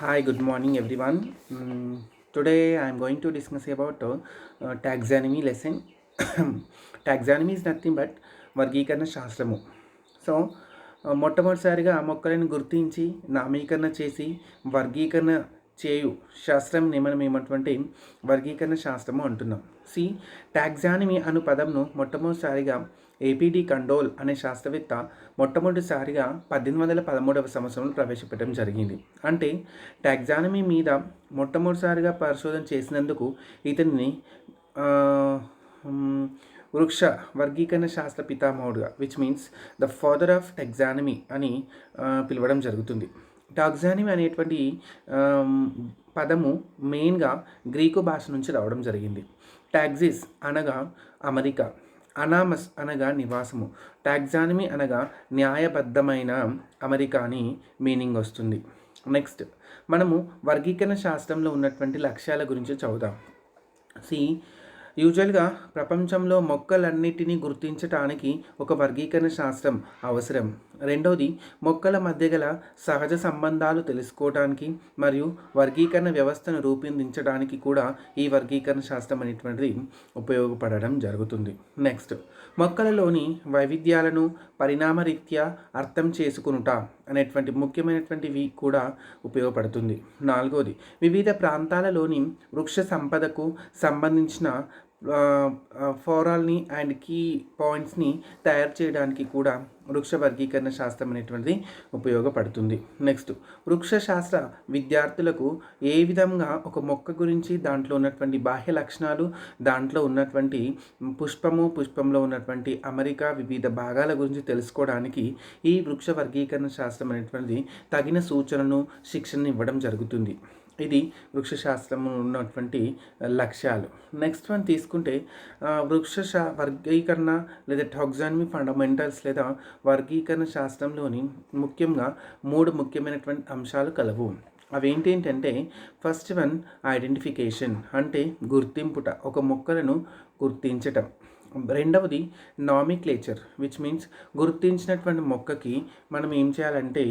Hi, good morning everyone. Today I am going to discuss about taxonomy lesson. Taxonomy is nothing but వర్గీకరణ శాస్త్రము. So మొట్టమొదటిసారిగా ఆ మొక్కలను గుర్తించి నామీకరణ చేసి వర్గీకరణ చేయు శాస్త్రం మనం ఏమంటే వర్గీకరణ శాస్త్రము అంటున్నాం. టాక్సానమీ అను పదంను మొట్టమొదటిసారిగా ఏపీడి కండోల్ అనే శాస్త్రవేత్త మొట్టమొదటిసారిగా 1813 సంవత్సరంలో ప్రవేశపెట్టడం జరిగింది. అంటే టాక్సానమీ మీద మొట్టమొదటిసారిగా పరిశోధన చేసినందుకు ఇతన్ని వృక్ష వర్గీకరణ శాస్త్ర పితామహుడుగా means the father of taxonomy అని పిలవడం జరుగుతుంది. టాక్సానమీ అనేటువంటి పదము మెయిన్గా గ్రీకు భాష నుంచి రావడం జరిగింది. టాక్సిస్ అనగా అమెరికా, అనామస్ అనగా నివాసము, టాక్సానమీ అనగా న్యాయబద్ధమైన అమెరికా అని మీనింగ్ వస్తుంది. నెక్స్ట్ మనము వర్గీకరణ శాస్త్రంలో ఉన్నటువంటి లక్ష్యాల గురించి చదువుదాం. యూజువల్గా ప్రపంచంలో మొక్కలన్నిటినీ గుర్తించటానికి ఒక వర్గీకరణ శాస్త్రం అవసరం. రెండవది, మొక్కల మధ్య గల సహజ సంబంధాలు తెలుసుకోవడానికి మరియు వర్గీకరణ వ్యవస్థను రూపొందించడానికి కూడా ఈ వర్గీకరణ శాస్త్రం అనేటువంటిది ఉపయోగపడడం జరుగుతుంది. నెక్స్ట్, మొక్కలలోని వైవిధ్యాలను పరిణామరీత్యా అర్థం చేసుకునుట అనేటువంటి ముఖ్యమైనటువంటివి కూడా ఉపయోగపడుతుంది. నాలుగవది, వివిధ ప్రాంతాలలోని వృక్ష సంపదకు సంబంధించిన ఫోరాల్ని అండ్ కీ పాయింట్స్ని తయారు చేయడానికి కూడా వృక్ష వర్గీకరణ శాస్త్రం అనేటువంటిది ఉపయోగపడుతుంది. నెక్స్ట్, వృక్ష శాస్త్ర విద్యార్థులకు ఏ విధంగా ఒక మొక్క గురించి, దాంట్లో ఉన్నటువంటి బాహ్య లక్షణాలు, దాంట్లో ఉన్నటువంటి పుష్పంలో ఉన్నటువంటి అమరిక వివిధ భాగాల గురించి తెలుసుకోవడానికి ఈ వృక్ష వర్గీకరణ శాస్త్రం అనేటువంటిది తగిన సూచనను, శిక్షణను ఇవ్వడం జరుగుతుంది. ఇది వృక్షశాస్త్రము ఉన్నటువంటి లక్ష్యాలు. నెక్స్ట్ వన్ తీసుకుంటే వర్గీకరణ లేదా టాక్సానమీ ఫండమెంటల్స్ లేదా వర్గీకరణ శాస్త్రంలోని ముఖ్యంగా 3 ముఖ్యమైనటువంటి అంశాలు కలవు. అవేంటంటే ఫస్ట్ వన్ ఐడెంటిఫికేషన్, అంటే గుర్తింపుట, ఒక మొక్కలను గుర్తించటం. రెండవది నామిక్లేచర్, మీన్స్ గుర్తించినటువంటి మొక్కకి మనం ఏం చేయాలంటే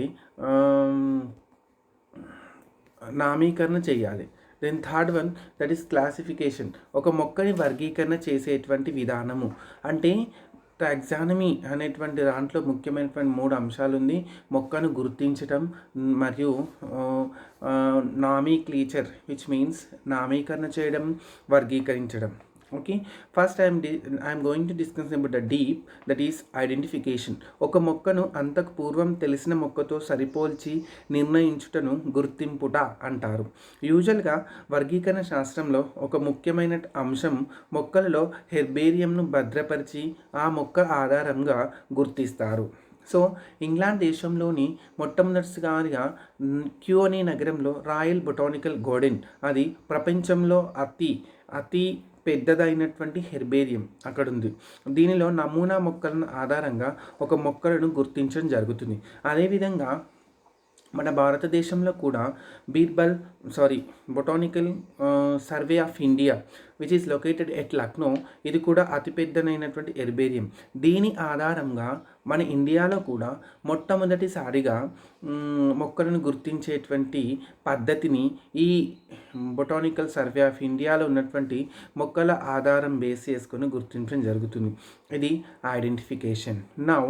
నామీకరణ చేయాలి. Then third one, that is classification, ఒక మొక్కని వర్గీకరణ చేసేటువంటి విధానము. అంటే టాక్సానమీ అనేటువంటి దాంట్లో ముఖ్యమైనటువంటి 3 అంశాలు ఉంది: మొక్కను గుర్తించటం, మరియు నామీక్లేచర్ మీన్స్ నామీకరణ చేయడం, వర్గీకరించడం. Okay, first I'm going to discuss about the deep, that is identification. ఒక మొక్కను అంతకు పూర్వం తెలిసిన మొక్కతో సరిపోల్చి నిర్ణయించుటను గుర్తింపుట అంటారు. యూజువల్గా వర్గీకరణ శాస్త్రంలో ఒక ముఖ్యమైన అంశం మొక్కలలో హెర్బేరియంను భద్రపరిచి ఆ మొక్క ఆధారంగా గుర్తిస్తారు. ఇంగ్లాండ్ దేశంలోని మొట్టమొదటిసారిగా క్యూ అనే నగరంలో రాయల్ బొటానికల్ గార్డెన్, అది ప్రపంచంలో అతి పెద్దదైనటువంటి హెర్బేరియం అక్కడ ఉంది. దీనిలో నమూనా మొక్కలను ఆధారంగా ఒక మొక్కలను గుర్తించడం జరుగుతుంది. అదేవిధంగా మన భారతదేశంలో కూడా botanical survey of India which is located at Lucknow, ఇది కూడా అతిపెద్దనైనటువంటి హెర్బేరియం. దీని ఆధారంగా మన ఇండియాలో కూడా మొట్టమొదటిసారిగా మొక్కలను గుర్తించేటువంటి పద్ధతిని ఈ బొటానికల్ సర్వే ఆఫ్ ఇండియాలో ఉన్నటువంటి మొక్కల ఆధారం బేస్ చేసుకొని గుర్తించడం జరుగుతుంది. ఇది identification. Now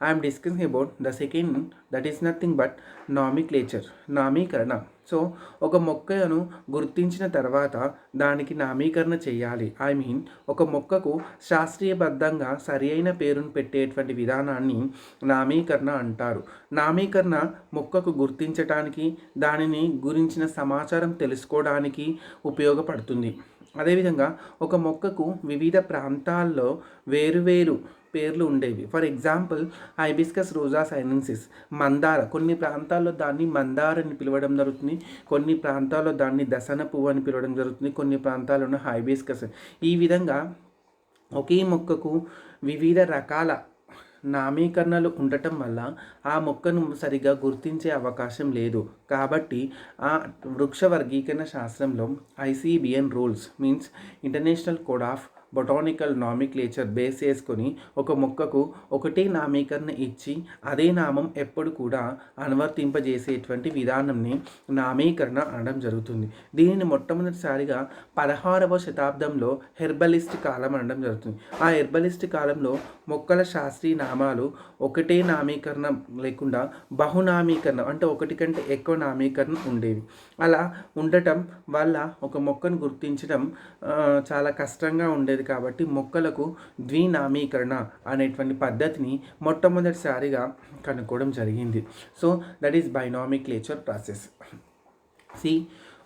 I'm discussing about the second, that is nothing but nomenclature, నామీకరణ. ఒక మొక్కను గుర్తించిన తర్వాత దానికి నామీకరణ చేయాలి. ఒక మొక్కకు శాస్త్రీయబద్ధంగా సరి అయిన పేరును పెట్టేటువంటి విధానాన్ని నామీకరణ అంటారు. నామీకరణ మొక్కకు గుర్తించటానికి, దానిని గురించిన సమాచారం తెలుసుకోవడానికి ఉపయోగపడుతుంది. అదేవిధంగా ఒక మొక్కకు వివిధ ప్రాంతాల్లో వేరువేరు పేర్లు ఉండేవి. For example, hibiscus Roja sinensis, మందార, కొన్ని ప్రాంతాల్లో దాన్ని మందార అని పిలవడం జరుగుతుంది, కొన్ని ప్రాంతాల్లో దాన్ని దసన పువ్వు అని పిలవడం జరుగుతుంది, కొన్ని ప్రాంతాల్లో హైబిస్కస్. ఈ విధంగా ఒకే మొక్కకు వివిధ రకాల నామీకరణలు ఉండటం వల్ల ఆ మొక్కను సరిగా గుర్తించే అవకాశం లేదు. కాబట్టి ఆ వృక్ష వర్గీకరణ శాస్త్రంలో ICBN rules, means international code of botanical nomenclature base చేసుకొని ఒక మొక్కకు ఒకటే నామీకరణ ఇచ్చి అదే నామం ఎప్పుడు కూడా అనువర్తింపజేసేటువంటి విధానంని నామీకరణ అనడం జరుగుతుంది. దీనిని మొట్టమొదటిసారిగా 16వ శతాబ్దంలో హెర్బలిస్ట్ కాలం అనడం జరుగుతుంది. ఆ హెర్బలిస్ట్ కాలంలో మొక్కల శాస్త్రీయ నామాలు ఒకటే నామీకరణ లేకుండా బహునామీకరణ అంటే ఒకటి కంటే ఎక్కువ నామీకరణ ఉండేవి. అలా ఉండటం వల్ల ఒక మొక్కను గుర్తించడం చాలా కష్టంగా ఉండేది కాబట్టి మొక్కలకు ద్వినామీకరణ అనేటువంటి పద్ధతిని మొట్టమొదటిసారిగా కనుక్కోవడం జరిగింది. So that is binomenclature process. See,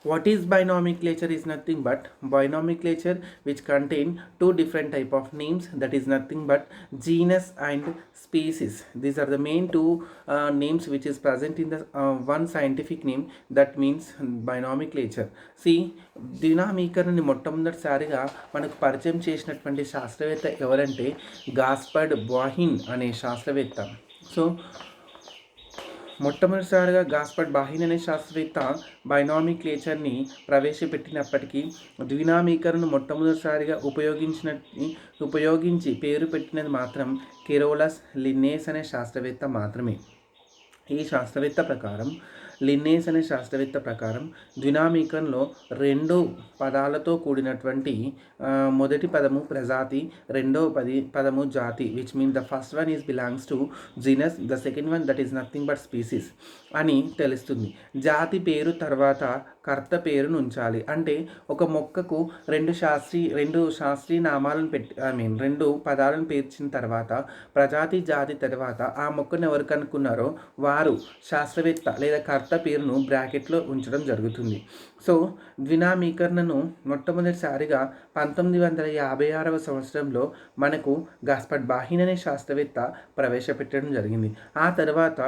what is binomenclature is nothing but binomenclature which contain two different type of names, that is nothing but genus and species. These are the main two names which is present in the one scientific name, that means binomenclature. See, ద్వినామీకరణని మొట్టమొదటిసారిగా మనకు పరిచయం చేసినటువంటి శాస్త్రవేత్త ఎవరంటే గాస్పర్డ్ బాహిన్ అనే శాస్త్రవేత్త. So మొట్టమొదటిసారిగా గాస్పర్డ్ బాహిన్ అనే శాస్త్రవేత్త బైనామిక్లేచర్ని ప్రవేశపెట్టినప్పటికీ ద్వినామీకరణను మొట్టమొదటిసారిగా ఉపయోగించి పేరు పెట్టినది మాత్రం కెరోలస్ లిన్నేస్ అనే శాస్త్రవేత్త మాత్రమే. ఈ శాస్త్రవేత్త ప్రకారం ద్వినామీకరణలో రెండు పదాలతో కూడినటువంటి మొదటి పదము ప్రజాతి, రెండవ పదము జాతి, which mean the first one is belongs to genus, the second one that is nothing but species అని తెలుస్తుంది. జాతి పేరు తర్వాత కర్త పేరును ఉంచాలి. అంటే ఒక మొక్కకు రెండు శాస్త్రీయ నామాలను రెండు పదాలను పేర్చిన తర్వాత ప్రజాతి జాతి తర్వాత ఆ మొక్కను ఎవరు కనుక్కున్నారో వారు శాస్త్రవేత్త లేదా కర్త పేరును బ్రాకెట్లో ఉంచడం జరుగుతుంది. సో ద్వినామీకరణను మొట్టమొదటిసారిగా 1956వ సంవత్సరంలో మనకు గాస్పర్డ్ బాహిన్ అనే శాస్త్రవేత్త ప్రవేశపెట్టడం జరిగింది. ఆ తర్వాత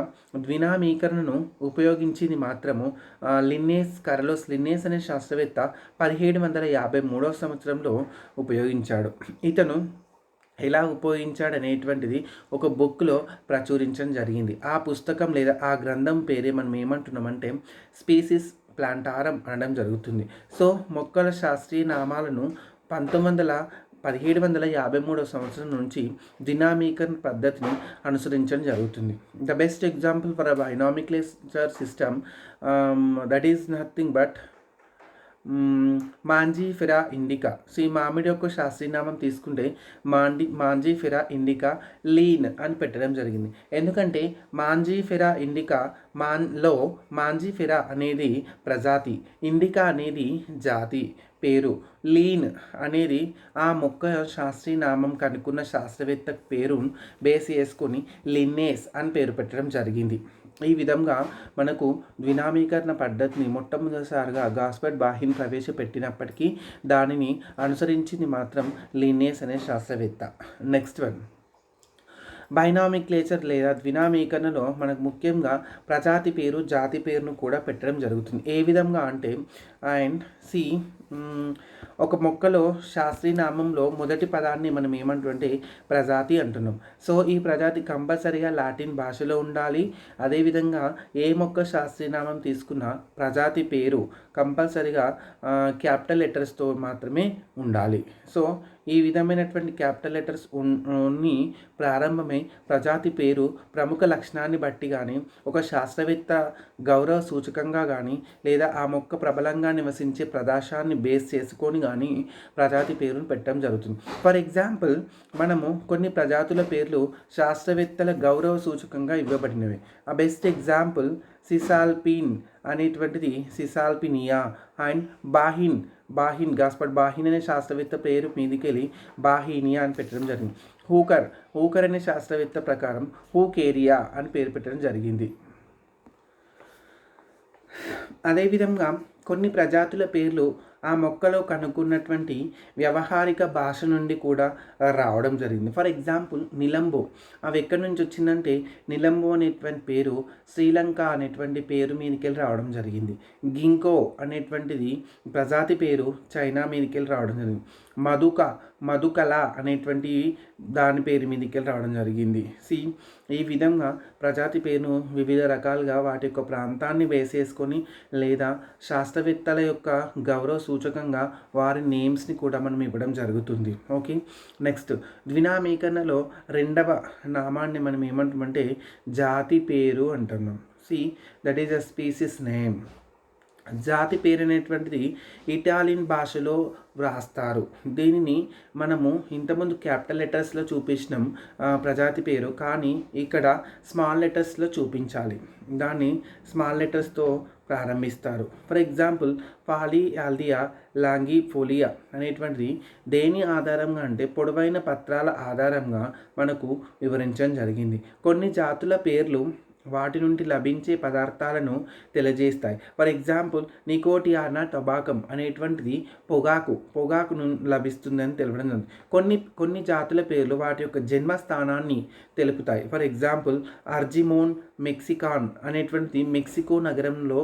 ద్వినామీకరణను ఉపయోగించింది మాత్రము కర్లోస్ లిన్నేస్ అనే శాస్త్రవేత్త 1753వ సంవత్సరంలో ఉపయోగించాడు. ఇతను ఎలా ఉపయోగించాడు అనేటువంటిది ఒక బుక్లో ప్రచురించడం జరిగింది. ఆ పుస్తకం లేదా ఆ గ్రంథం పేరే మనం ఏమంటున్నామంటే స్పీసీస్ ప్లాంటారం అనడం జరుగుతుంది. సో మొక్కల శాస్త్రీయ నామాలను 1753వ సంవత్సరం నుంచి ద్వినామీకరణ పద్ధతిని అనుసరించడం జరుగుతుంది. The best example for a binomenclature system that is nothing but Mangifera indica. సో ఈ మామిడి యొక్క శాస్త్రీయనామం తీసుకుంటే మాంజీఫెరా ఇండికా లీన్ అని పెట్టడం జరిగింది. ఎందుకంటే మాంజీఫెరా ఇండికా మాంజీఫెరా అనేది ప్రజాతి, ఇండికా అనేది జాతి పేరు, లీన్ అనేది ఆ మొక్క శాస్త్రీయనామం కనుక్కున్న శాస్త్రవేత్త పేరు బేస్ చేసుకొని లిన్నేస్ అని పేరు పెట్టడం జరిగింది. ఈ విధంగా మనకు ద్వినామీకరణ పద్ధతిని మొట్టమొదటిసారిగా గాస్పర్డ్ బాహిన్ ప్రవేశపెట్టినప్పటికీ దానిని అనుసరించింది మాత్రం లిన్నేస్ అనే శాస్త్రవేత్త. నెక్స్ట్ వన్, బైనామిక్లేచర్ లేదా ద్వినామీకరణలో మనకు ముఖ్యంగా ప్రజాతి పేరు జాతి పేరును కూడా పెట్టడం జరుగుతుంది. ఏ విధంగా అంటే ఒక మొక్కలో శాస్త్రీయ నామంలో మొదటి పదాన్ని మనం ఏమంటుంటే ప్రజాతి అంటున్నాం. సో ఈ ప్రజాతి కంపల్సరీగా లాటిన్ భాషలో ఉండాలి. అదేవిధంగా ఏ మొక్క శాస్త్రీయ నామం తీసుకున్నా ప్రజాతి పేరు కంపల్సరీగా క్యాపిటల్ లెటర్స్తో మాత్రమే ఉండాలి. సో ఈ విధమైనటువంటి క్యాపిటల్ లెటర్స్ ఉన్ని ప్రారంభమై ప్రజాతి పేరు ప్రముఖ లక్షణాన్ని బట్టి కానీ ఒక శాస్త్రవేత్త గౌరవ సూచకంగా కానీ లేదా ఆ మొక్క ప్రబలంగా నివసించే ప్రదేశాన్ని బేస్ చేసుకొని కానీ ప్రజాతి పేరును పెట్టడం జరుగుతుంది. ఫర్ ఎగ్జాంపుల్ మనము కొన్ని ప్రజాతుల పేర్లు శాస్త్రవేత్తల గౌరవ సూచకంగా ఇవ్వబడినవి. ఆ బెస్ట్ ఎగ్జాంపుల్ సిసాల్పిన్ అనేటువంటిది సిసాల్పినియా అండ్ బాహిన్ గాస్పర్డ్ బాహిన్ అనే శాస్త్రవేత్త పేరు మీదికెళ్ళి బాహినియా అని పెట్టడం జరిగింది. హూకర్ అనే శాస్త్రవేత్త ప్రకారం హూకేరియా అని పేరు పెట్టడం జరిగింది. అదేవిధంగా కొన్ని ప్రజాతుల పేర్లు ఆ మొక్కలో కనుక్కున్నటువంటి వ్యవహారిక భాష నుండి కూడా రావడం జరిగింది. ఫర్ ఎగ్జాంపుల్ నిలంబో, అవి ఎక్కడి నుంచి వచ్చిందంటే నిలంబో అనేటువంటి పేరు శ్రీలంక అనేటువంటి పేరు మీదకెళ్ళి రావడం జరిగింది. గింకో అనేటువంటిది ప్రజాతి పేరు చైనా మీదకెళ్ళి రావడం జరిగింది. మధుకళ అనేటువంటి దాని పేరు మీదకి రావడం జరిగింది. ఈ విధంగా ప్రజాతి పేరును వివిధ రకాలుగా వాటి యొక్క ప్రాంతాన్ని వేసేసుకొని లేదా శాస్త్రవేత్తల యొక్క గౌరవ సూచకంగా వారి నేమ్స్ని కూడా మనం ఇవ్వడం జరుగుతుంది. ఓకే, నెక్స్ట్ ద్వినామీకరణలో రెండవ నామాన్ని మనం ఏమంటామంటే జాతి పేరు అంటున్నాం. That is a species name. జాతి పేరు అనేటువంటిది ఇటాలియన్ భాషలో వ్రాస్తారు. దీనిని మనము ఇంతకుముందు క్యాపిటల్ లెటర్స్లో చూపించినాం ప్రజాతి పేరు, కానీ ఇక్కడ స్మాల్ లెటర్స్లో చూపించాలి. దాన్ని స్మాల్ లెటర్స్తో ప్రారంభిస్తారు. ఫర్ ఎగ్జాంపుల్ పాలియాల్దియా లాంగిఫోలియా అనేటువంటిది దేని ఆధారంగా అంటే పొడవైన పత్రాల ఆధారంగా మనకు వివరించడం జరిగింది. కొన్ని జాతుల పేర్లు వాటి నుండి లభించే పదార్థాలను తెలియజేస్తాయి. ఫర్ ఎగ్జాంపుల్ నికోటియానా టొబాకం అనేటువంటిది పొగాకు లభిస్తుందని తెలపడం జరుగుతుంది. కొన్ని జాతుల పేర్లు వాటి యొక్క జన్మస్థానాన్ని తెలుపుతాయి. ఫర్ ఎగ్జాంపుల్ అర్జిమోన్ మెక్సికాన్ అనేటువంటిది మెక్సికో నగరంలో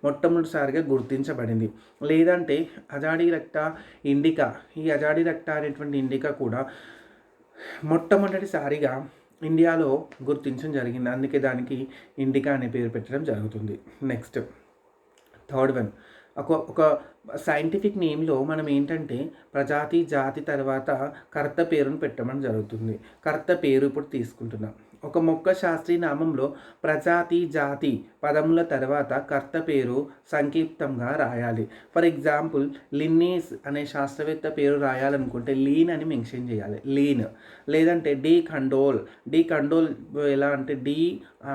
మొట్టమొదటిసారిగా గుర్తించబడింది. లేదంటే అజాడిరక్టా ఇండికా, ఈ అజాడిరక్టా అనేటువంటి ఇండికా కూడా మొట్టమొదటిసారిగా ఇండియాలో గుర్తించడం జరిగింది. అందుకే దానికి ఇండికా అనే పేరు పెట్టడం జరుగుతుంది. నెక్స్ట్ థర్డ్ వన్, ఒక సైంటిఫిక్ నేమ్లో మనం ఏంటంటే ప్రజాతి జాతి తర్వాత కర్త పేరును పెట్టడం జరుగుతుంది. కర్త పేరు ఇప్పుడు తీసుకుంటున్నాం. ఒక మొక్క శాస్త్రీయ నామంలో ప్రజాతి జాతి పదముల తర్వాత కర్త పేరు సంక్షిప్తంగా రాయాలి. ఫర్ ఎగ్జాంపుల్ లిన్నీస్ అనే శాస్త్రవేత్త పేరు రాయాలనుకుంటే లీన్ అని మెన్షన్ చేయాలి, లీన్. లేదంటే డి కండోల్ ఎలా అంటే డి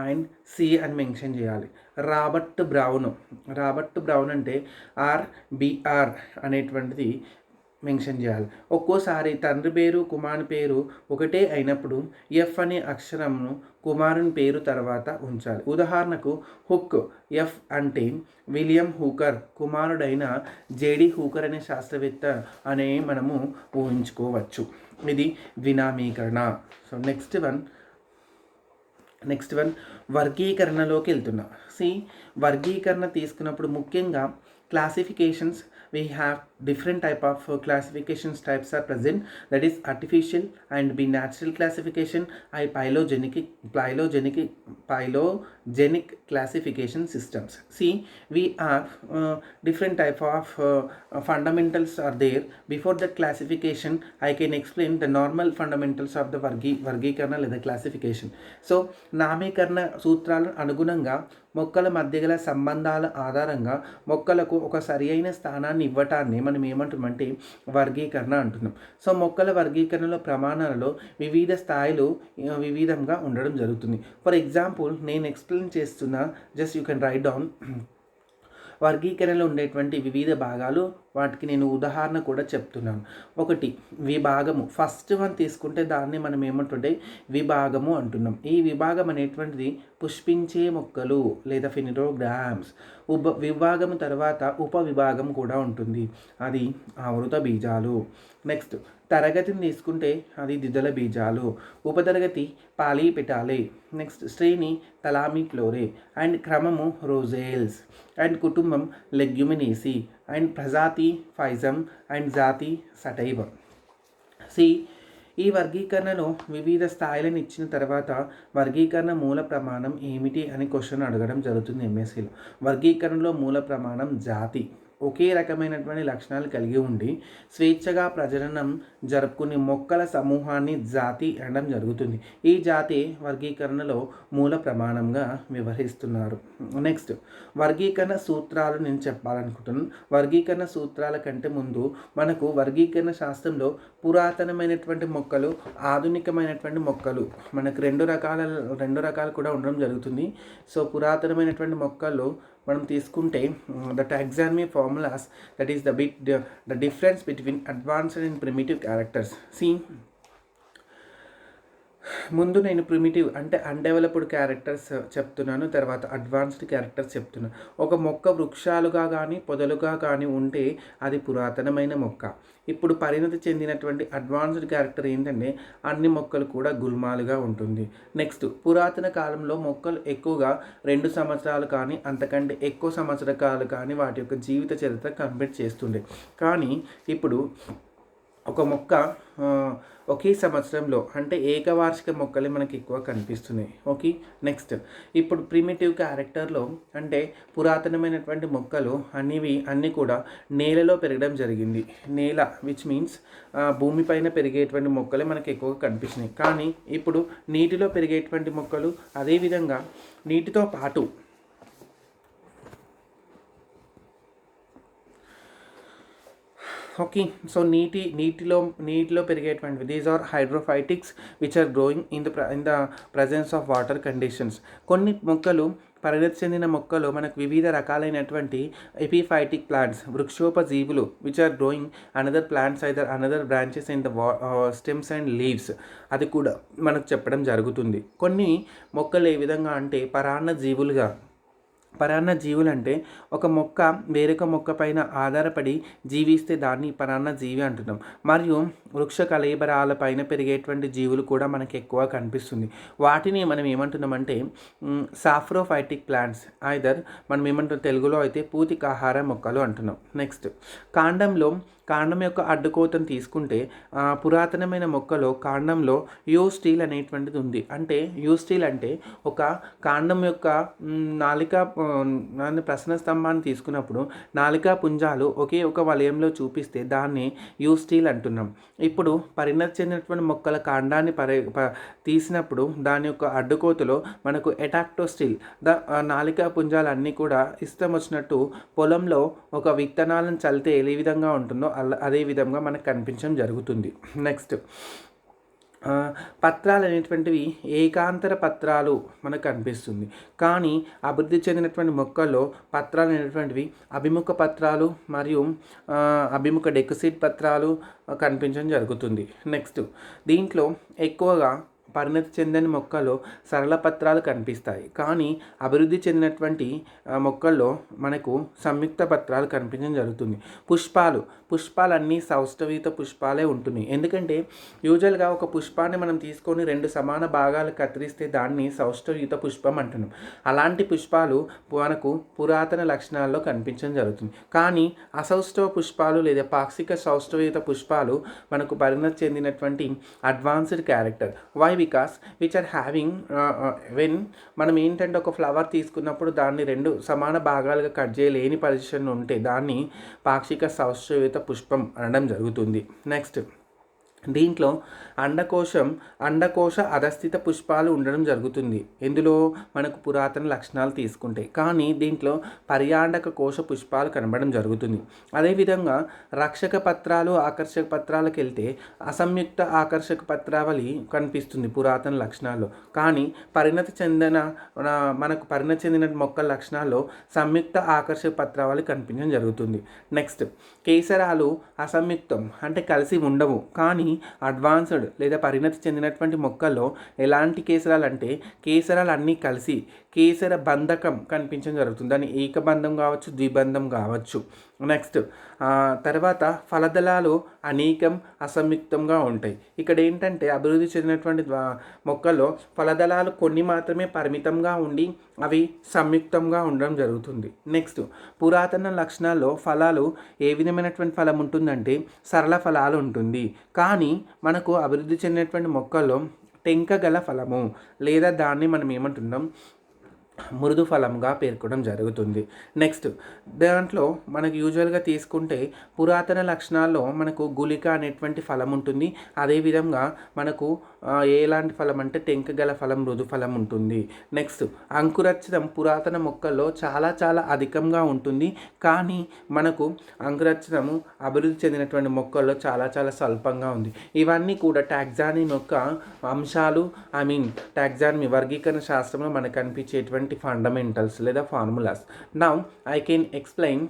అండ్ సి అని మెన్షన్ చేయాలి. రాబర్ట్ బ్రౌన్ అంటే RBR అనేటువంటిది మెన్షన్ చేయాలి. ఒక్కోసారి తండ్రి పేరు కుమారుని పేరు ఒకటే అయినప్పుడు F అనే అక్షరంను కుమారుని పేరు తర్వాత ఉంచాలి. ఉదాహరణకు హుక్, F అంటే విలియం హూకర్ కుమారుడైన JD హూకర్ అనే శాస్త్రవేత్త అనే మనము ఊహించుకోవచ్చు. ఇది ద్వినామీకరణ. సో నెక్స్ట్ వన్ వర్గీకరణలోకి వెళ్తున్నా. వర్గీకరణ తీసుకున్నప్పుడు ముఖ్యంగా classifications, we have different type of classifications types are present, that is artificial and be natural classification and phylogenetic classification systems. We have different type of fundamentals are there. Before that classification I can explain the normal fundamentals of the వర్గీకరణ లేదా classification. So నామీకరణ సూత్రాలను అనుగుణంగా మొక్కల మధ్య గల సంబంధాల ఆధారంగా మొక్కలకు ఒక సరి అయిన స్థానాన్ని ఇవ్వటాన్ని మనం ఏమంటామంటే వర్గీకరణ అంటున్నాం. సో మొక్కల వర్గీకరణలో ప్రమాణాలలో వివిధ స్థాయిలు వివిధంగా ఉండడం జరుగుతుంది. ఫర్ ఎగ్జాంపుల్ నేను ఎక్స్ప్లెయిన్ చేస్తున్నా, just you can write down. వర్గీకరణలో ఉండేటువంటి వివిధ భాగాలు, వాటికి నేను ఉదాహరణ కూడా చెప్తున్నాను. ఒకటి విభాగము. ఫస్ట్ వన్ తీసుకుంటే దాన్ని మనం ఏమంటుంటే విభాగము అంటున్నాం. ఈ విభాగం అనేటువంటిది పుష్పించే మొక్కలు లేదా ఫినిడోగ్రామ్స్. విభాగము తర్వాత ఉపవిభాగం కూడా ఉంటుంది, అది ఆవృత బీజాలు. నెక్స్ట్ తరగతిని తీసుకుంటే అది ద్విదళ బీజాలు. ఉపతరగతి పాలీపెటాలే. నెక్స్ట్ శ్రేణి థలామిఫ్లోరే అండ్ క్రమము రోజేల్స్ అండ్ కుటుంబం లెగ్యుమినేసి అండ్ ప్రజాతి ఫైజమ్ అండ్ జాతి సటైవ. ఈ వర్గీకరణలో వివిధ స్థాయిలను ఇచ్చిన తర్వాత వర్గీకరణ మూల ప్రమాణం ఏమిటి అని క్వశ్చన్ అడగడం జరుగుతుంది ఎంఎస్సీలో. వర్గీకరణలో మూల ప్రమాణం జాతి. ఒకే రకమైనటువంటి లక్షణాలు కలిగి ఉండి స్వేచ్ఛగా ప్రజననం జరుపుకునే మొక్కల సమూహాన్ని జాతి అనడం జరుగుతుంది. ఈ జాతి వర్గీకరణలో మూల ప్రమాణంగా వ్యవహరిస్తున్నారు. నెక్స్ట్ వర్గీకరణ సూత్రాలు నేను చెప్పాలనుకుంటున్నాను. వర్గీకరణ సూత్రాల కంటే ముందు మనకు వర్గీకరణ శాస్త్రంలో పురాతనమైనటువంటి మొక్కలు, ఆధునికమైనటువంటి మొక్కలు మనకు రెండు రకాలు కూడా ఉండడం జరుగుతుంది. సో పురాతనమైనటువంటి మొక్కలు మనం తీసుకుంటే the taxonomy formulas, that is the difference between advanced and primitive characters. ముందు నేను ప్రిమిటివ్ అంటే అన్డెవలప్డ్ క్యారెక్టర్స్ చెప్తున్నాను, తర్వాత అడ్వాన్స్డ్ క్యారెక్టర్స్ చెప్తున్నాను. ఒక మొక్క వృక్షాలుగా కానీ పొదలుగా కానీ ఉంటే అది పురాతనమైన మొక్క. ఇప్పుడు పరిణతి చెందినటువంటి అడ్వాన్స్డ్ క్యారెక్టర్ ఏంటంటే అన్ని మొక్కలు కూడా గుల్మాలుగా ఉంటుంది. నెక్స్ట్ పురాతన కాలంలో మొక్కలు ఎక్కువగా 2 సంవత్సరాలు కానీ అంతకంటే ఎక్కువ సంవత్సరాలు కానీ వాటి యొక్క జీవిత చరిత్ర కంప్లీట్ చేస్తుండే. కానీ ఇప్పుడు ఒక మొక్క ఆ, ఒకే సంవత్సరంలో అంటే ఏకవార్షిక మొక్కలే మనకి ఎక్కువ కనిపిస్తున్నాయి. ఓకే. నెక్స్ట్, ఇప్పుడు ప్రిమిటివ్ క్యారెక్టర్లో అంటే పురాతనమైనటువంటి మొక్కలు అన్నీ కూడా నేలలో పెరగడం జరిగింది. నేల విచ్ మీన్స్ భూమిపైన పెరిగేటువంటి మొక్కలే మనకి ఎక్కువగా కనిపిస్తున్నాయి. కానీ ఇప్పుడు నీటిలో పెరిగేటువంటి మొక్కలు, అదేవిధంగా నీటితో పాటు ఓకే. సో నీటిలో పెరిగేటువంటివి these are hydrophytics which are growing in the presence of water conditions. కొన్ని మొక్కలు, పరిణతి చెందిన మొక్కలు మనకు వివిధ రకాలైనటువంటి ఎపిఫైటిక్ ప్లాంట్స్, వృక్షోపజీవులు which are growing another plants either another branches in the stems and leaves, అది కూడా మనకు చెప్పడం జరుగుతుంది. కొన్ని మొక్కలు ఏ విధంగా అంటే పరాన్న జీవులుగా, పరాన్న జీవులు అంటే ఒక మొక్క వేరొక మొక్క పైన ఆధారపడి జీవిస్తే దాన్ని పరాన్న జీవి అంటున్నాం. మరియు వృక్ష కళేబరాల పైన పెరిగేటువంటి జీవులు కూడా మనకి ఎక్కువ కనిపిస్తుంది. వాటిని మనం ఏమంటున్నామంటే సాఫ్రోఫైటిక్ ప్లాంట్స్, ఐదర్ మనం ఏమంటున్నాం తెలుగులో అయితే పూతికాహార మొక్కలు అంటున్నాం. నెక్స్ట్, కాండం యొక్క అడ్డుకోతను తీసుకుంటే పురాతనమైన మొక్కలో కాండంలో యూస్టీల్ అనేటువంటిది ఉంది. అంటే యూస్టీల్ అంటే ఒక కాండం యొక్క నాలిక ప్రసన్న స్తంభాన్ని తీసుకున్నప్పుడు నాలికా పుంజాలు ఒకే ఒక వలయంలో చూపిస్తే దాన్ని యూస్టీల్ అంటున్నాం. ఇప్పుడు పరిణతి చెందినటువంటి మొక్కల కాండాన్ని తీసినప్పుడు దాని యొక్క అడ్డుకోతలో మనకు ఎటాక్టోస్టిల్, నాలికా పుంజాలు అన్నీ కూడా ఇష్టం వచ్చినట్టు పొలంలో ఒక విత్తనాలను చల్లితే ఏ విధంగా ఉంటుందో అదే విధంగా మనకు కనిపించడం జరుగుతుంది. నెక్స్ట్, పత్రాలు అనేటువంటివి ఏకాంతర పత్రాలు మనకు కనిపిస్తుంది. కానీ అభివృద్ధి చెందినటువంటి మొక్కల్లో పత్రాలు అనేటువంటివి అభిముఖ పత్రాలు మరియు అభిముఖ డెకుసిడ్ పత్రాలు కనిపించడం జరుగుతుంది. నెక్స్ట్, దీంట్లో ఎక్కువగా పరిణతి చెందని మొక్కల్లో సరళ పత్రాలు కనిపిస్తాయి. కానీ అభివృద్ధి చెందినటువంటి మొక్కల్లో మనకు సంయుక్త పత్రాలు కనిపించడం జరుగుతుంది. పుష్పాలన్నీ సౌష్ఠవీత పుష్పాలే ఉంటున్నాయి. ఎందుకంటే యూజువల్గా ఒక పుష్పాన్ని మనం తీసుకొని 2 సమాన భాగాలు కత్తిరిస్తే దాన్ని సౌష్ఠవీత పుష్పం అంటున్నాం. అలాంటి పుష్పాలు మనకు పురాతన లక్షణాల్లో కనిపించడం జరుగుతుంది. కానీ అసౌష్ఠవ పుష్పాలు లేదా పాక్షిక సౌష్ఠవీత పుష్పాలు మనకు పరిణతి చెందినటువంటి advanced character. Why? Because which are having when మనం ఏంటంటే ఒక ఫ్లవర్ తీసుకున్నప్పుడు దాన్ని 2 సమాన భాగాలుగా కట్ చేయలేని పొజిషన్ ఉంటే దాన్ని పాక్షిక సౌష్ఠవీత పుష్పం అనడం జరుగుతుంది. నెక్స్ట్, దీంట్లో అండకోశ అధస్థిత పుష్పాలు ఉండడం జరుగుతుంది. ఇందులో మనకు పురాతన లక్షణాలు తీసుకుంటే. కానీ దీంట్లో పర్యాండక కోశ పుష్పాలు కనబడడం జరుగుతుంది. అదేవిధంగా రక్షక పత్రాలు, ఆకర్షక పత్రాలకు వెళ్తే అసంయుక్త ఆకర్షక పత్రావళి కనిపిస్తుంది పురాతన లక్షణాల్లో. కానీ పరిణతి చెందిన మొక్కల లక్షణాల్లో సంయుక్త ఆకర్షక పత్రావళి కనిపించడం జరుగుతుంది. నెక్స్ట్, కేసరాలు అసంయుక్తం అంటే కలిసి ఉండవు. కానీ అడ్వాన్స్డ్ లేదా పరిణతి చెందినటువంటి మొక్కల్లో ఎలాంటి కేసరాలు అంటే కేసరాలు అన్నీ కలిసి కేసర బంధకం కనిపించడం జరుగుతుంది. దాని ఏకబంధం కావచ్చు, ద్విబంధం కావచ్చు. నెక్స్ట్, తర్వాత ఫలదళాలు అనేకం అసంయుక్తంగా ఉంటాయి. ఇక్కడ ఏంటంటే అభివృద్ధి చెందినటువంటి మొక్కల్లో ఫలదళాలు కొన్ని మాత్రమే పరిమితంగా ఉండి అవి సంయుక్తంగా ఉండడం జరుగుతుంది. నెక్స్ట్, పురాతన లక్షణాల్లో ఫలాలు ఏ విధమైనటువంటి ఫలం ఉంటుందంటే సరళ ఫలాలు ఉంటుంది. కానీ మనకు అభివృద్ధి చెందినటువంటి మొక్కల్లో టెంక గల ఫలము లేదా దాన్ని మనం ఏమంటున్నాం మృదు ఫలంగా పేర్కొనడం జరుగుతుంది. నెక్స్ట్, దాంట్లో మనకు యూజువల్గా తీసుకుంటే పురాతన లక్షణాల్లో మనకు గుళిక అనేటువంటి ఫలం ఉంటుంది. అదేవిధంగా మనకు ఎలాంటి ఫలం అంటే టెంక గల ఫలం, మృదు ఫలం ఉంటుంది. నెక్స్ట్, అంకురచ్చితం పురాతన మొక్కల్లో చాలా చాలా అధికంగా ఉంటుంది. కానీ మనకు అంకురచ్చితము అభివృద్ధి చెందినటువంటి మొక్కల్లో చాలా చాలా స్వల్పంగా ఉంది. ఇవన్నీ కూడా టాక్సానమీ యొక్క అంశాలు. టాక్సానమీ వర్గీకరణ శాస్త్రంలో మనకు కనిపించేటువంటి ఫండమెంటల్స్ లేదా formulas. Now I can explain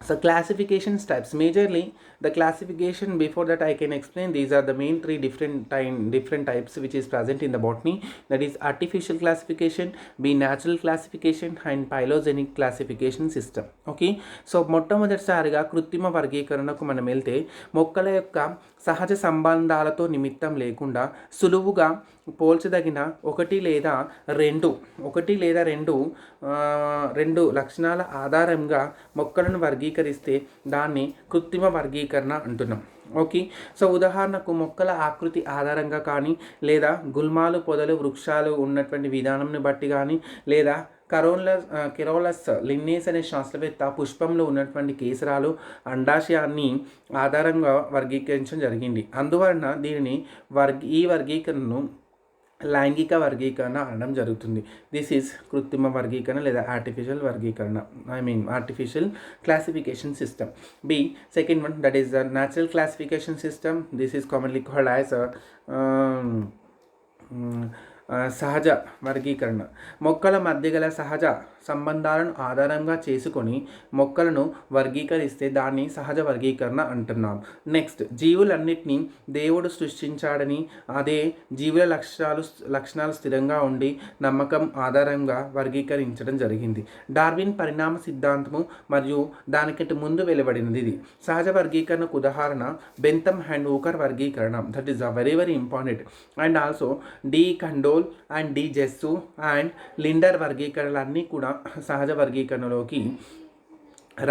So classification types, majorly the classification, before that I can explain, these are the main three different types which is present in the botany, that is artificial classification, b natural classification, and phylogenetic classification system. Okay, so మొట్టమొదటిసారిగా కృత్రిమ వర్గీకరణకు మనం వెళ్తే మొక్కల యొక్క సహజ సంబంధాలతో నిమిత్తం లేకుండా సులువుగా పోల్చదగిన ఒకటి లేదా రెండు లక్షణాల ఆధారంగా మొక్కలను వర్గీకరిస్తే దాన్ని కృత్రిమ వర్గీకరణ అంటున్నాం. ఓకే, సో ఉదాహరణకు మొక్కల ఆకృతి ఆధారంగా కానీ, లేదా గుల్మాలు, పొదలు, వృక్షాలు ఉన్నటువంటి విధానంని బట్టి కానీ, లేదా కెరోలస్ లిన్నేస్ అనే శాస్త్రవేత్త పుష్పంలో ఉన్నటువంటి కేసరాలు, అండాశయాన్ని ఆధారంగా వర్గీకరించడం జరిగింది. అందువలన దీనిని ఈ వర్గీకరణను లైంగిక వర్గీకరణ అనడం జరుగుతుంది. దిస్ ఈజ్ కృత్రిమ వర్గీకరణ లేదా ఆర్టిఫిషియల్ వర్గీకరణ, artificial classification system. B second one, that is the natural classification system. This is commonly called as సహజ వర్గీకరణ. మొక్కల మధ్య గల సహజ సంబంధాలను ఆధారంగా చేసుకొని మొక్కలను వర్గీకరిస్తే దాన్ని సహజ వర్గీకరణ అంటున్నాం. నెక్స్ట్, జీవులన్నిటినీ దేవుడు సృష్టించాడని, అదే జీవుల లక్షణాలు స్థిరంగా ఉండి నమ్మకం ఆధారంగా వర్గీకరించడం జరిగింది. డార్విన్ పరిణామ సిద్ధాంతము మరియు దానికంటే ముందు వెలువడినది ఇది. సహజ వర్గీకరణకు ఉదాహరణ బెంథమ్ అండ్ ఊకర్ వర్గీకరణ, that is very very important. And also de Candolle and de Jussieu and Linder వర్గీకరణలన్నీ కూడా సహజ వర్గీకరణలోకి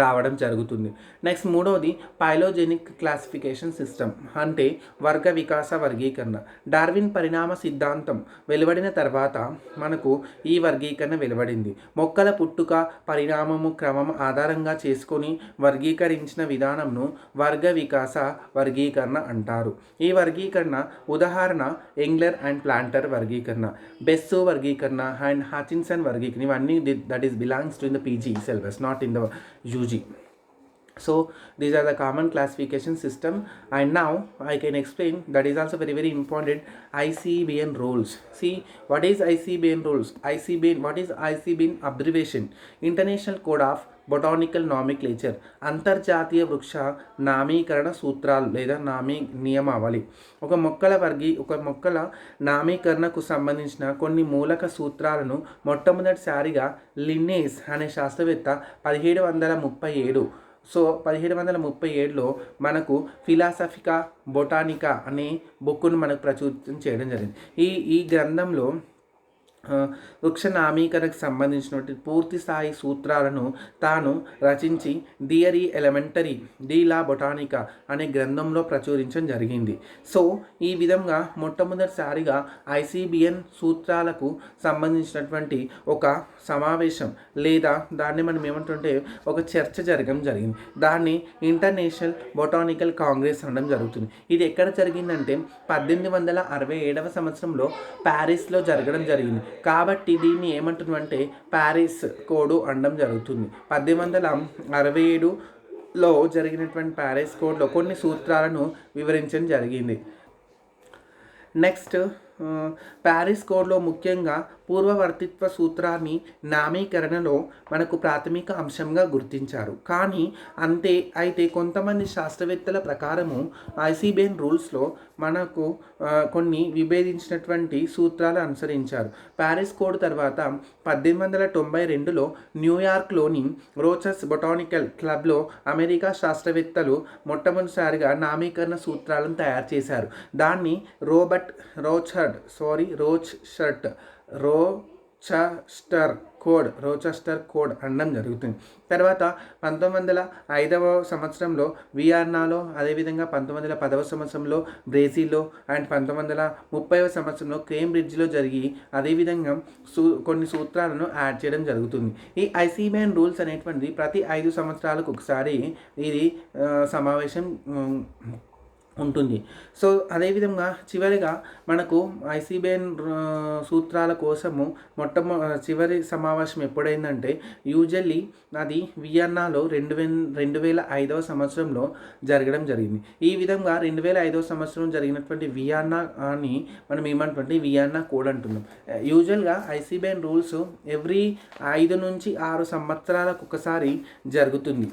రావడం జరుగుతుంది. నెక్స్ట్ మూడవది పైలోజెనిక్ క్లాసిఫికేషన్ సిస్టమ్, అంటే వర్గ వికాస వర్గీకరణ. డార్విన్ పరిణామ సిద్ధాంతం వెలువడిన తర్వాత మనకు ఈ వర్గీకరణ వెలువడింది. మొక్కల పుట్టుక, పరిణామము, క్రమం ఆధారంగా చేసుకొని వర్గీకరించిన విధానంను వర్గ వికాస వర్గీకరణ అంటారు. ఈ వర్గీకరణ ఉదాహరణ ఎంగ్లర్ అండ్ ప్లాంటర్ వర్గీకరణ, బెస్సో వర్గీకరణ అండ్ హాచిన్సన్ వర్గీకరణ. ఇవన్నీ that is belongs to in the PG syllabus, not in the UG. So these are the common classification system, and now I can explain, that is also very very important, ICBN rules. See, what is ICBN rules? What is ICBN abbreviation? International Code of botanical nomenclature, అంతర్జాతీయ వృక్ష నామీకరణ సూత్రాలు లేదా నియమావళి. ఒక మొక్కల నామీకరణకు సంబంధించిన కొన్ని మూలక సూత్రాలను మొట్టమొదటిసారిగా లిన్నేస్ అనే శాస్త్రవేత్త 1737లో మనకు ఫిలాసఫికా బొటానికా అనే బుక్కును మనకు ప్రచురితం చేయడం జరిగింది. ఈ గ్రంథంలో వృక్ష నామీకరణకు సంబంధించినటువంటి పూర్తి స్థాయి సూత్రాలను తాను రచించి థియరీ ఎలిమెంటరీ డి లా బొటానికా అనే గ్రంథంలో ప్రచురించడం జరిగింది. సో ఈ విధంగా మొట్టమొదటిసారిగా ICBN సూత్రాలకు సంబంధించినటువంటి ఒక సమావేశం లేదా దాన్ని మనం ఏమంటుంటే ఒక చర్చ జరగడం జరిగింది. దాన్ని ఇంటర్నేషనల్ బొటానికల్ కాంగ్రెస్ అనడం జరుగుతుంది. ఇది ఎక్కడ జరిగిందంటే 1867 సంవత్సరంలో ప్యారిస్లో జరగడం జరిగింది. కాబట్టి దీన్ని ఏమంటున్నామంటే ప్యారిస్ కోడ్ అనడం జరుగుతుంది. 1867లో జరిగినటువంటి ప్యారిస్ కోడ్లో కొన్ని సూత్రాలను వివరించడం జరిగింది. నెక్స్ట్, ప్యారిస్ కోడ్లో ముఖ్యంగా పూర్వవర్తిత్వ సూత్రాన్ని నామీకరణలో మనకు ప్రాథమిక అంశంగా గుర్తించారు. కానీ అయితే కొంతమంది శాస్త్రవేత్తల ప్రకారము ICBN రూల్స్లో మనకు కొన్ని విభేదించినటువంటి సూత్రాలు అనుసరించారు. ప్యారిస్ కోడ్ తర్వాత 1892లో న్యూయార్క్లోని రోచర్స్ బొటానికల్ క్లబ్లో అమెరికా శాస్త్రవేత్తలు మొట్టమొదటిసారిగా నామీకరణ సూత్రాలను తయారు చేశారు. దాన్ని రోచెస్టర్ కోడ్ అనడం జరుగుతుంది. తర్వాత 1905 సంవత్సరంలో వియన్నాలో, అదేవిధంగా 1910 సంవత్సరంలో బ్రెజిల్లో అండ్ 1930 సంవత్సరంలో కేంబ్రిడ్జ్లో జరిగి అదేవిధంగా కొన్ని సూత్రాలను యాడ్ చేయడం జరుగుతుంది. ఈ ICBN రూల్స్ అనేటువంటిది ప్రతి 5 సంవత్సరాలకు ఒకసారి ఇది సమావేశం ఉంటుంది. సో అదేవిధంగా చివరిగా మనకు ఐసీబీఎన్ సూత్రాల కోసము చివరి సమావేశం ఎప్పుడైందంటే యూజువల్లీ అది వియన్నాలో 2005 సంవత్సరంలో జరగడం జరిగింది. ఈ విధంగా 2005 సంవత్సరం జరిగినటువంటి వియన్నా అని మనం ఏమంటే వియన్నా కోడ్ అంటున్నాం. యూజువల్గా ఐసీబీఎన్ రూల్స్ ఎవ్రీ 5 నుంచి 6 సంవత్సరాలకు ఒకసారి జరుగుతుంది.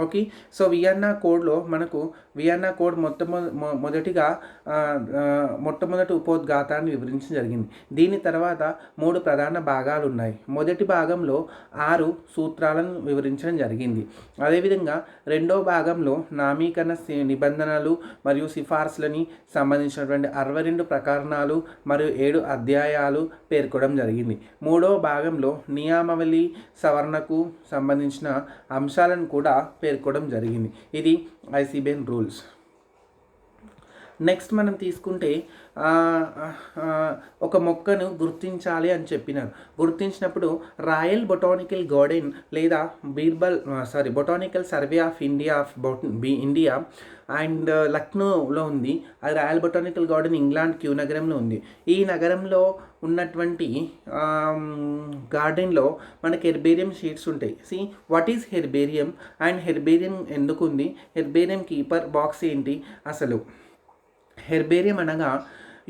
ఓకే. సో వియన్నా కోడ్లో మనకు వియన్నా కోడ్ మొదటిగా మొట్టమొదటి ఉపోద్ఘాతాన్ని వివరించడం జరిగింది. దీని తర్వాత 3 ప్రధాన భాగాలు ఉన్నాయి. మొదటి భాగంలో 6 సూత్రాలను వివరించడం జరిగింది. అదేవిధంగా రెండో భాగంలో నామీకరణ నిబంధనలు మరియు సిఫార్సులని సంబంధించినటువంటి 62 ప్రకరణాలు మరియు 7 అధ్యాయాలు పేర్కొనడం జరిగింది. మూడో భాగంలో నియమావళి సవరణకు సంబంధించిన అంశాలను కూడా పేర్కొనడం జరిగింది. ఇది ఐసీబీఎన్ రూల్స్. నెక్స్ట్ మనం తీసుకుంటే ఒక మొక్కను గుర్తించాలి అని చెప్పినారు. గుర్తించినప్పుడు రాయల్ బొటానికల్ గార్డెన్ లేదా botanical survey of India and లక్నోలో ఉంది. అది royal botanical garden England Kew నగరంలో ఉంది. ఈ నగరంలో ఉన్నటువంటి గార్డెన్లో మనకి హెర్బేరియం షీట్స్ ఉంటాయి. What is herbarium and herbarium ఎందుకు ఉంది, హెర్బేరియం కీపర్ బాక్స్ ఏంటి అసలు. హెర్బేరియం అనగా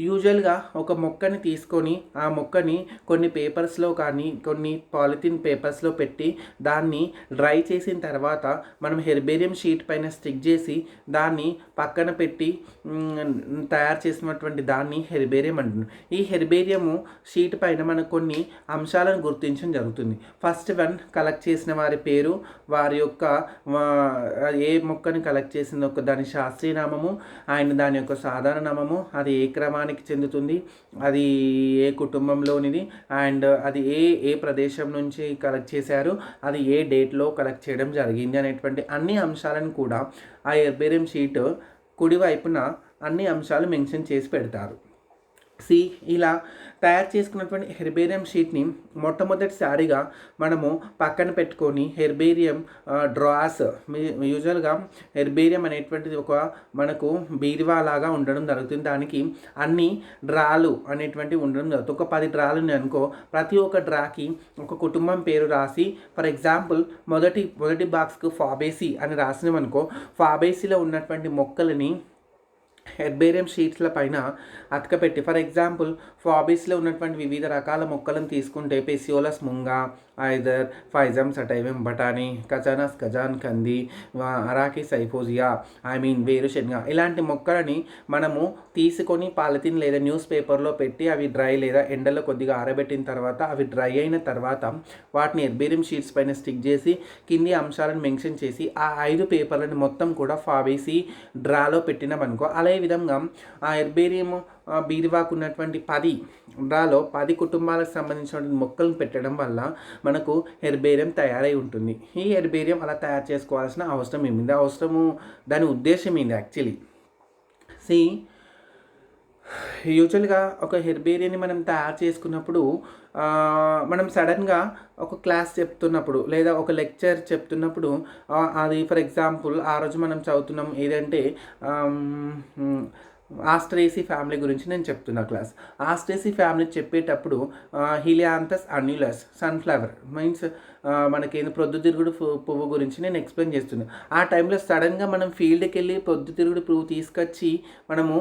యూజువల్గా ఒక మొక్కని తీసుకొని ఆ మొక్కని కొన్ని పేపర్స్లో కానీ కొన్ని పాలిథిన్ పేపర్స్లో పెట్టి దాన్ని డ్రై చేసిన తర్వాత మనం హెర్బేరియం షీట్ పైన స్టిక్ చేసి దాన్ని పక్కన పెట్టి తయారు చేసినటువంటి దాన్ని హెర్బేరియం అంటున్నాం. ఈ హెర్బేరియము షీట్ పైన మనకు కొన్ని అంశాలను గుర్తించడం జరుగుతుంది. ఫస్ట్ వన్, కలెక్ట్ చేసిన వారి పేరు, వారి యొక్క ఏ మొక్కని కలెక్ట్ చేసిన దాని శాస్త్రీయ నామము అండ్ దాని యొక్క సాధారణ నామము, అది ఏ క్రమానికి చెందుతుంది, అది ఏ కుటుంబంలోనిది అండ్ అది ఏ ప్రదేశం నుంచి కలెక్ట్ చేశారు, అది ఏ డేట్లో కలెక్ట్ చేయడం జరిగింది అనేటువంటి అన్ని అంశాలను కూడా ఆ హెర్బేరియం షీట్ కుడివైపున అన్ని అంశాలు మెన్షన్ చేసి పెడతారు. ఇలా తయారు చేసుకున్నటువంటి హెర్బేరియం షీట్ని మొట్టమొదటిసారిగా మనము పక్కన పెట్టుకొని హెర్బేరియం డ్రాస్, యూజువల్గా హెర్బేరియం అనేటువంటిది ఒక మనకు బీరువా లాగా ఉండడం జరుగుతుంది. దానికి అన్ని డ్రాలు అనేటువంటివి ఉండడం జరుగుతుంది. ఒక 10 డ్రాలు అనుకో, ప్రతి ఒక్క డ్రాకి ఒక కుటుంబం పేరు రాసి, ఫర్ ఎగ్జాంపుల్ మొదటి బాక్స్కు ఫాబేసి అని రాసినామనుకో, ఫాబేసిలో ఉన్నటువంటి మొక్కలని హెర్బేరియం షీట్స్ల పైన అతకపెట్టి, ఫర్ ఎగ్జాంపుల్ ఫాబీస్లో ఉన్నటువంటి వివిధ రకాల మొక్కలను తీసుకుంటే పెసియోలస్ ముంగా, ఐదర్ ఫైజమ్ సటైవం బటానీ, కచానస్ కజాన్ కంది, అరాకి సైఫోజియా, వేరుశెనగ, ఇలాంటి మొక్కలని మనము తీసుకొని పాలిథిన్ లేదా న్యూస్ పేపర్లో పెట్టి అవి డ్రై లేదా ఎండలో కొద్దిగా ఆరబెట్టిన తర్వాత అవి డ్రై అయిన తర్వాత వాటిని హెర్బేరియం షీట్స్ పైన స్టిక్ చేసి కింది అంశాలను మెన్షన్ చేసి ఆ 5 పేపర్లను మొత్తం కూడా ఫాబేసి డ్రాలో పెట్టినామనుకో, అదే విధంగా ఆ హెర్బేరియం బీరువాకు ఉన్నటువంటి 10 డ్రాలో 10 కుటుంబాలకు సంబంధించిన మొక్కలను పెట్టడం వల్ల మనకు హెర్బేరియం తయారై ఉంటుంది. ఈ హెర్బేరియం అలా తయారు చేసుకోవాల్సిన అవసరం ఏమింది, దాని ఉద్దేశం ఏంది యాక్చువల్లీ. యూజువల్గా ఒక హెర్బేరియాన్ని మనం తయారు చేసుకున్నప్పుడు మనం సడన్గా ఒక క్లాస్ చెప్తున్నప్పుడు లేదా ఒక లెక్చర్ చెప్తున్నప్పుడు అది ఫర్ ఎగ్జాంపుల్ ఆ రోజు మనం చదువుతున్నాం ఏదంటే ఆస్ట్రేసి ఫ్యామిలీ గురించి నేను చెప్తున్నా క్లాస్. ఆస్ట్రేసి ఫ్యామిలీ చెప్పేటప్పుడు హీలియాంథస్ అన్యులస్ సన్ఫ్లవర్ మీన్స్ మనకేంది ప్రొద్దుతిరుగుడు పువ్వు గురించి నేను ఎక్స్ప్లెయిన్ చేస్తున్నాను. ఆ టైంలో సడన్గా మనం ఫీల్డ్కి వెళ్ళి ప్రొద్దుతిరుగుడు పువ్వు తీసుకొచ్చి మనము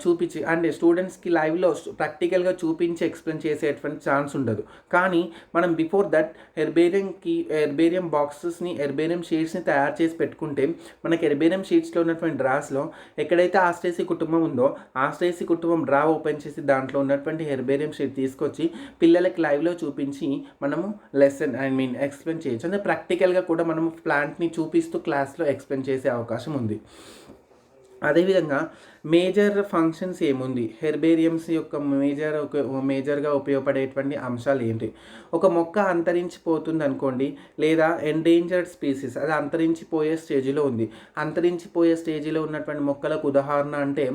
చూపించి అంటే స్టూడెంట్స్కి లైవ్లో ప్రాక్టికల్గా చూపించి ఎక్స్ప్లెయిన్ చేసేటువంటి ఛాన్స్ ఉండదు. కానీ మనం బిఫోర్ దట్ హెర్బేరియం బాక్సెస్ని హెర్బేరియం షీట్స్ని తయారు చేసి పెట్టుకుంటే మనకి హెర్బేరియం షీట్స్లో ఉన్నటువంటి డ్రాస్లో ఎక్కడైతే ఆస్ట్రేసి కుటుంబం ఉందో ఆస్ట్రేసి కుటుంబం డ్రా ఓపెన్ చేసి దాంట్లో ఉన్నటువంటి హెర్బేరియం షీట్ తీసుకొచ్చి పిల్లలకి లైవ్లో చూపించి మనము లెసన్ ఎక్స్ప్లెయిన్ చేయొచ్చు. అంటే ప్రాక్టికల్గా కూడా మనము ప్లాంట్ని చూపిస్తూ క్లాస్లో ఎక్స్ప్లెయిన్ చేసే అవకాశం ఉంది. అదేవిధంగా మేజర్ ఫంక్షన్స్ ఏముంది, హెర్బేరియంస్ యొక్క మేజర్గా ఉపయోగపడేటువంటి అంశాలు ఏంటి? ఒక మొక్క అంతరించిపోతుంది అనుకోండి, లేదా ఎండేంజర్డ్ స్పీసీస్ అది అంతరించిపోయే స్టేజ్లో ఉంది. అంతరించిపోయే స్టేజ్లో ఉన్నటువంటి మొక్కలకు ఉదాహరణ అంటే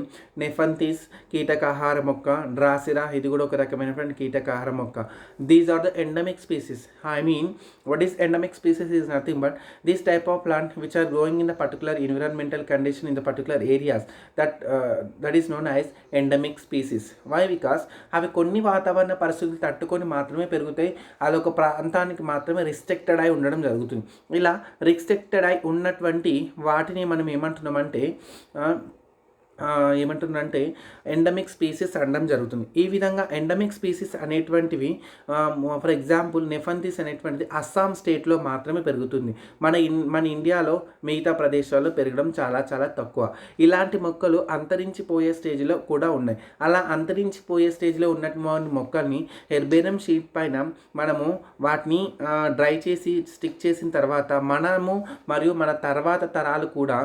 నెఫంతిస్ కీటకాహార మొక్క, డ్రాసిరా ఇది కూడా ఒక రకమైనటువంటి కీటకాహార మొక్క. These are the endemic species. I mean what is endemic species is nothing but this type of plant which are growing in the particular environmental condition in the particular areas that is known as endemic species. Why? Because అవి కొన్ని వాతావరణ పరిస్థితులు తట్టుకొని మాత్రమే పెరుగుతాయి. అదొక ప్రాంతానికి మాత్రమే రిస్ట్రిక్టెడ్ అయి ఉండడం జరుగుతుంది. ఇలా రిస్ట్రిక్టెడ్ అయి ఉన్నటువంటి వాటిని మనం ఏమంటున్నామంటే ఏమంటుందంటే ఎండమిక్ స్పీసీస్ అనడం జరుగుతుంది. ఈ విధంగా ఎండమిక్ స్పీసీస్ అనేటువంటివి ఫర్ ఎగ్జాంపుల్ నెఫంతిస్ అనేటువంటిది అస్సాం స్టేట్లో మాత్రమే పెరుగుతుంది. మన ఇండియాలో మిగతా ప్రదేశాల్లో పెరగడం చాలా చాలా తక్కువ. ఇలాంటి మొక్కలు అంతరించిపోయే స్టేజ్లో కూడా ఉన్నాయి. అలా అంతరించిపోయే స్టేజ్లో ఉన్నటువంటి మొక్కల్ని హెర్బేరియం షీట్ పైన మనము వాటిని డ్రై చేసి స్టిక్ చేసిన తర్వాత మనము మరియు మన తర్వాత తరాలు కూడా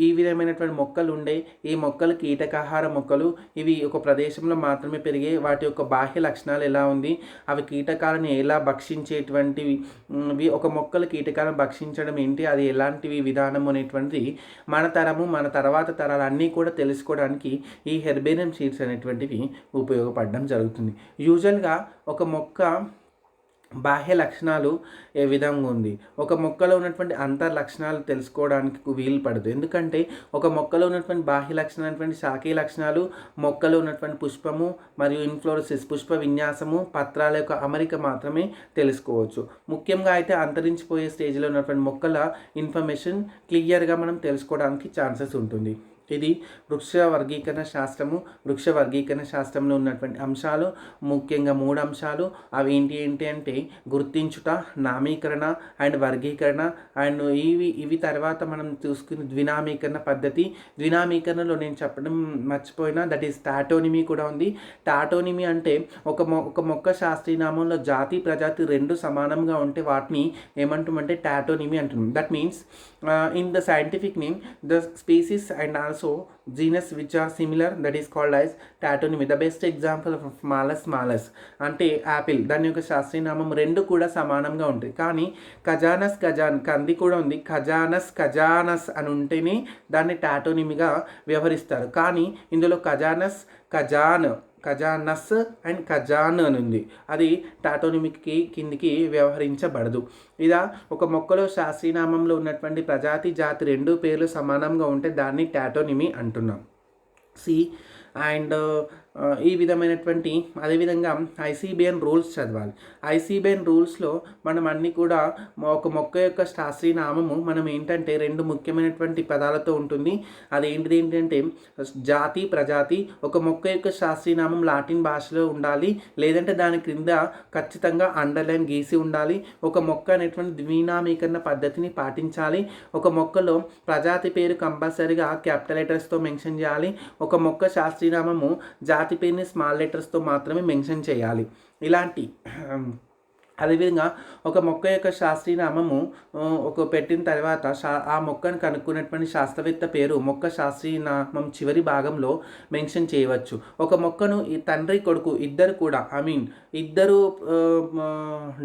ఈ విధమైనటువంటి మొక్కలు ఉండే ఈ మొక్కలు కీటకాహార మొక్కలు. ఇవి ఒక ప్రదేశంలో మాత్రమే పెరిగే వాటి యొక్క బాహ్య లక్షణాలు ఎలా ఉంది, అవి కీటకాలను ఎలా భక్షించేటువంటివి, ఒక మొక్కలు కీటకాలను భక్షించడం ఏంటి, అది ఎలాంటివి విధానం అనేటువంటిది మన తరము మన తర్వాత తరాలు అన్నీ కూడా తెలుసుకోవడానికి ఈ హెర్బేరియం షీట్స్ అనేటువంటివి ఉపయోగపడడం జరుగుతుంది. యూజువల్గా ఒక మొక్క బాహ్య లక్షణాలు ఏ విధంగా ఉంది, ఒక మొక్కలో ఉన్నటువంటి అంతర్ లక్షణాలు తెలుసుకోవడానికి వీలు పడదు. ఎందుకంటే ఒక మొక్కలో ఉన్నటువంటి బాహ్య లక్షణాలు శాఖీయ లక్షణాలు, మొక్కలో ఉన్నటువంటి పుష్పము మరియు ఇన్ఫ్లోరసిస్ పుష్ప విన్యాసము, పత్రాల యొక్క అమరిక మాత్రమే తెలుసుకోవచ్చు. ముఖ్యంగా అయితే అంతరించిపోయే స్టేజ్లో ఉన్నటువంటి మొక్కల ఇన్ఫర్మేషన్ క్లియర్గా మనం తెలుసుకోవడానికి ఛాన్సెస్ ఉంటుంది. ఇది వృక్ష వర్గీకరణ శాస్త్రము. వృక్ష వర్గీకరణ శాస్త్రంలో ఉన్నటువంటి అంశాలు ముఖ్యంగా 3 అంశాలు. అవి ఏంటి అంటే గుర్తించుట, నామీకరణ అండ్ వర్గీకరణ. అండ్ ఇవి తర్వాత మనం చూసుకుని ద్వినామీకరణ పద్ధతి. ద్వినామీకరణలో నేను చెప్పడం మర్చిపోయినా, దట్ ఈస్ టాటోనిమీ కూడా ఉంది. టాటోనిమీ అంటే ఒక మొక్క శాస్త్రీయ నామంలో జాతి ప్రజాతి 2 సమానంగా ఉంటే వాటిని ఏమంటామంటే టాటోనిమీ అంటున్నాం. That means in the scientific name the species and also genus which are similar, that is called as taxonomy. The best example of malus అంటే యాపిల్, దాని యొక్క శాస్త్రీయ నామం 2 కూడా సమానంగా ఉంటాయి. కానీ కంది కూడా ఉంది, ఖజానస్ అని ఉంటేనే దాన్ని టాటోనిమీగా వ్యవహరిస్తారు. కానీ ఇందులో ఖజానస్ అండ్ ఖజాన్ అని ఉంది, అది టాటోనిమిక్కి కిందికి వ్యవహరించబడదు. ఇలా ఒక మొక్కలో శాస్త్రీయనామంలో ఉన్నటువంటి ప్రజాతి జాతి 2 పేర్లు సమానంగా ఉంటే దాన్ని టాటోనిమీ అంటున్నాం. అండ్ ఈ విధమైనటువంటి అదేవిధంగా ఐసీబీఎన్ రూల్స్ చదవాలి. ఐసీబీఎన్ రూల్స్లో మనం అన్నీ కూడా ఒక మొక్క యొక్క శాస్త్రీయ నామము మనం ఏంటంటే 2 ముఖ్యమైనటువంటి పదాలతో ఉంటుంది. అది ఏంటంటే జాతి, ప్రజాతి. ఒక మొక్క యొక్క శాస్త్రీయ నామం లాటిన్ భాషలో ఉండాలి, లేదంటే దాని క్రింద ఖచ్చితంగా అండర్లైన్ గీసి ఉండాలి. ఒక మొక్క అనేటువంటి ద్వినామీకరణ పద్ధతిని పాటించాలి. ఒక మొక్కలో ప్రజాతి పేరు కంపల్సరీగా క్యాపిటల్ లెటర్స్తో మెన్షన్ చేయాలి. ఒక మొక్క శాస్త్రీయ నామము జాతి పేరుని స్మాల్ లెటర్స్తో మాత్రమే మెన్షన్ చేయాలి. ఇలాంటి అదేవిధంగా ఒక మొక్క యొక్క శాస్త్రీయ నామము పెట్టిన తర్వాత ఆ మొక్కను కనుక్కున్నటువంటి శాస్త్రవేత్త పేరు మొక్క శాస్త్రీయ నామం చివరి భాగంలో మెన్షన్ చేయవచ్చు. ఒక మొక్కను ఈ తండ్రి కొడుకు ఇద్దరు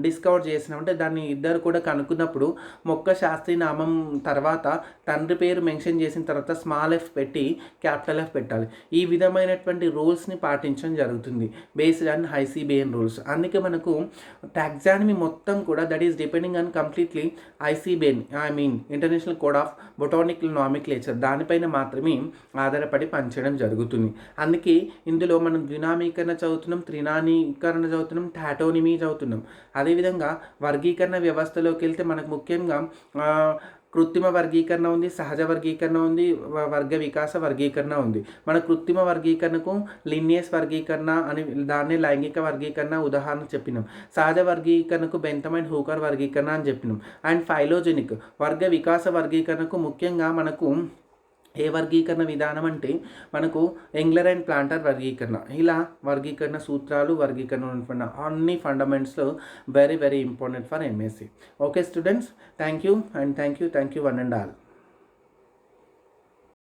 డిస్కవర్ చేసినామంటే దాన్ని ఇద్దరు కూడా కనుక్కున్నప్పుడు మొక్క శాస్త్రీయ నామం తర్వాత తండ్రి పేరు మెన్షన్ చేసిన తర్వాత స్మాల్ ఎఫ్ పెట్టి క్యాపిటల్ ఎఫ్ పెట్టాలి. ఈ విధమైనటువంటి రూల్స్ని పాటించడం జరుగుతుంది బేస్డ్ ఆన్ ఐసీబీఎన్ రూల్స్. అందుకే మనకు టాక్సానమీ మొత్తం కూడా that is depending on completely ICBN international code of botanical nomenclature దానిపైన మాత్రమే ఆధారపడి పనిచేయడం జరుగుతుంది. అందుకే ఇందులో మనం ద్వినామీకరణ చదువుతున్నాం, త్రినామీకరణ చదువుతున్నాం, టాటోనిమీ చదువుతున్నాం. అదేవిధంగా వర్గీకరణ వ్యవస్థలోకి వెళ్తే మనకు ముఖ్యంగా కృత్రిమ వర్గీకరణ ఉంది, సహజ వర్గీకరణ ఉంది, వర్గ వికాస వర్గీకరణ ఉంది. మన కృత్రిమ వర్గీకరణకు లినియస్ వర్గీకరణ అని దాన్ని లైంగిక వర్గీకరణ ఉదాహరణ చెప్పినాం. సహజ వర్గీకరణకు బెంథమ్ అండ్ హూకర్ వర్గీకరణ అని చెప్పినాం. అండ్ ఫైలోజెనిక్ వర్గ వికాస వర్గీకరణకు ముఖ్యంగా మనకు ఏ వర్గీకరణ విధానం అంటే మనకు ఎంగ్లర్ అండ్ ప్లాంటర్ వర్గీకరణ. ఇలా వర్గీకరణ సూత్రాలు, వర్గీకరణ ఉన్నటువంటి అన్ని ఫండమెంట్స్లో very very important for MSc. Okay students, thank you one and all.